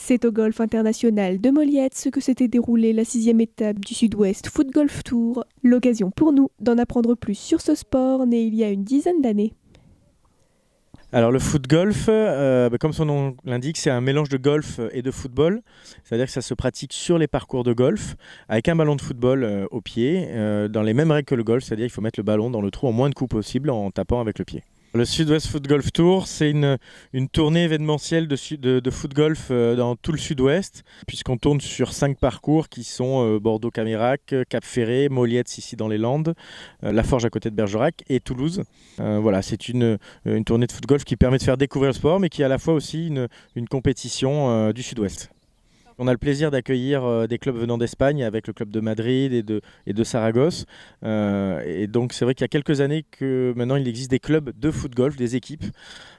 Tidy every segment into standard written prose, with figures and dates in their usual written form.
C'est au Golf International de Molietz que s'était déroulée la 6e étape du Sud-Ouest Foot Golf Tour. L'occasion pour nous d'en apprendre plus sur ce sport né il y a une dizaine d'années. Alors le foot golf, comme son nom l'indique, c'est un mélange de golf et de football. C'est-à-dire que ça se pratique sur les parcours de golf avec un ballon de football au pied, dans les mêmes règles que le golf, c'est-à-dire qu'il faut mettre le ballon dans le trou en moins de coups possible en tapant avec le pied. Le Sud-Ouest Foot Golf Tour, c'est une tournée événementielle de foot golf dans tout le Sud-Ouest, puisqu'on tourne sur 5 parcours qui sont Bordeaux-Camérac, Cap-Ferré, Molietz ici dans les Landes, La Forge à côté de Bergerac et Toulouse. Voilà, c'est une tournée de foot golf qui permet de faire découvrir le sport, mais qui est à la fois aussi une compétition du Sud-Ouest. On a le plaisir d'accueillir des clubs venant d'Espagne avec le club de Madrid et de Saragosse. Et donc c'est vrai qu'il y a quelques années que maintenant il existe des clubs de foot golf, des équipes.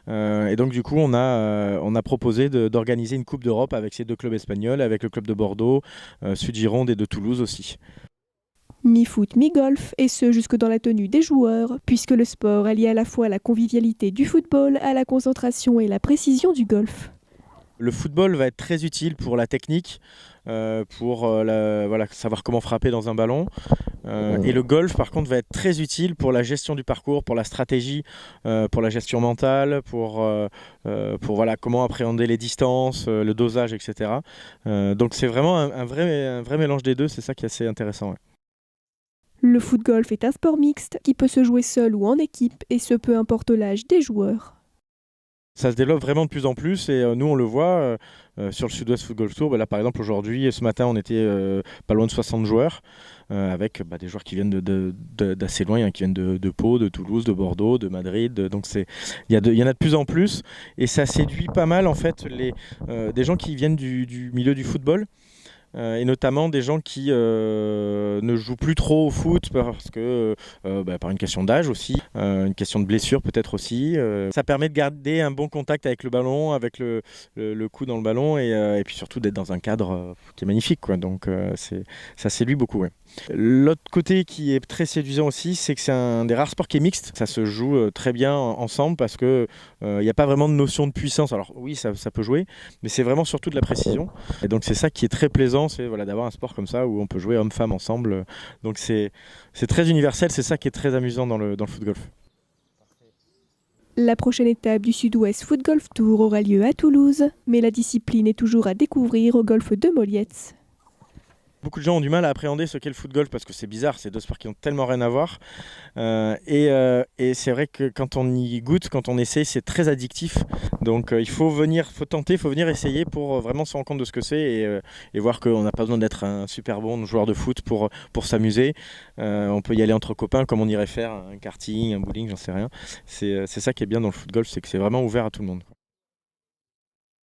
Et donc du coup on a proposé d'organiser une Coupe d'Europe avec ces deux clubs espagnols, avec le club de Bordeaux, Sud-Gironde et de Toulouse aussi. Mi-foot, mi-golf, et ce jusque dans la tenue des joueurs, puisque le sport allie à la fois la convivialité du football à la concentration et la précision du golf. Le football va être très utile pour la technique, pour savoir comment frapper dans un ballon. Et le golf, par contre, va être très utile pour la gestion du parcours, pour la stratégie, pour la gestion mentale, pour comment appréhender les distances, le dosage, etc. Donc c'est vraiment un vrai mélange des deux, c'est ça qui est assez intéressant. Ouais. Le foot-golf est un sport mixte qui peut se jouer seul ou en équipe, et ce peu importe l'âge des joueurs. Ça se développe vraiment de plus en plus et nous on le voit sur le Sud-Ouest Foot Golf Tour. Là par exemple aujourd'hui, ce matin on était pas loin de 60 joueurs avec des joueurs qui viennent d'assez loin, qui viennent de Pau, de Toulouse, de Bordeaux, de Madrid. Donc il y en a de plus en plus et ça séduit pas mal en fait des gens qui viennent du milieu du football. Et notamment des gens qui ne jouent plus trop au foot parce que par une question d'âge aussi, une question de blessure peut-être aussi. Ça permet de garder un bon contact avec le ballon, avec le coup dans le ballon et puis surtout d'être dans un cadre qui est magnifique, quoi. Donc ça séduit beaucoup. Ouais. L'autre côté qui est très séduisant aussi, c'est que c'est un des rares sports qui est mixte. Ça se joue très bien ensemble parce qu'il n'y a pas vraiment de notion de puissance. Alors oui, ça peut jouer, mais c'est vraiment surtout de la précision. Et donc c'est ça qui est très plaisant, c'est d'avoir un sport comme ça où on peut jouer homme-femme ensemble. Donc c'est très universel, c'est ça qui est très amusant dans le foot golf. La prochaine étape du Sud-Ouest Foot Golf Tour aura lieu à Toulouse, mais la discipline est toujours à découvrir au golf de Molietz. Beaucoup de gens ont du mal à appréhender ce qu'est le foot golf parce que c'est bizarre, c'est deux sports qui ont tellement rien à voir. Et c'est vrai que quand on y goûte, quand on essaie, c'est très addictif. Donc il faut tenter, il faut venir essayer pour vraiment se rendre compte de ce que c'est et voir qu'on n'a pas besoin d'être un super bon joueur de foot pour s'amuser. On peut y aller entre copains comme on irait faire un karting, un bowling, j'en sais rien. C'est ça qui est bien dans le foot golf, c'est que c'est vraiment ouvert à tout le monde.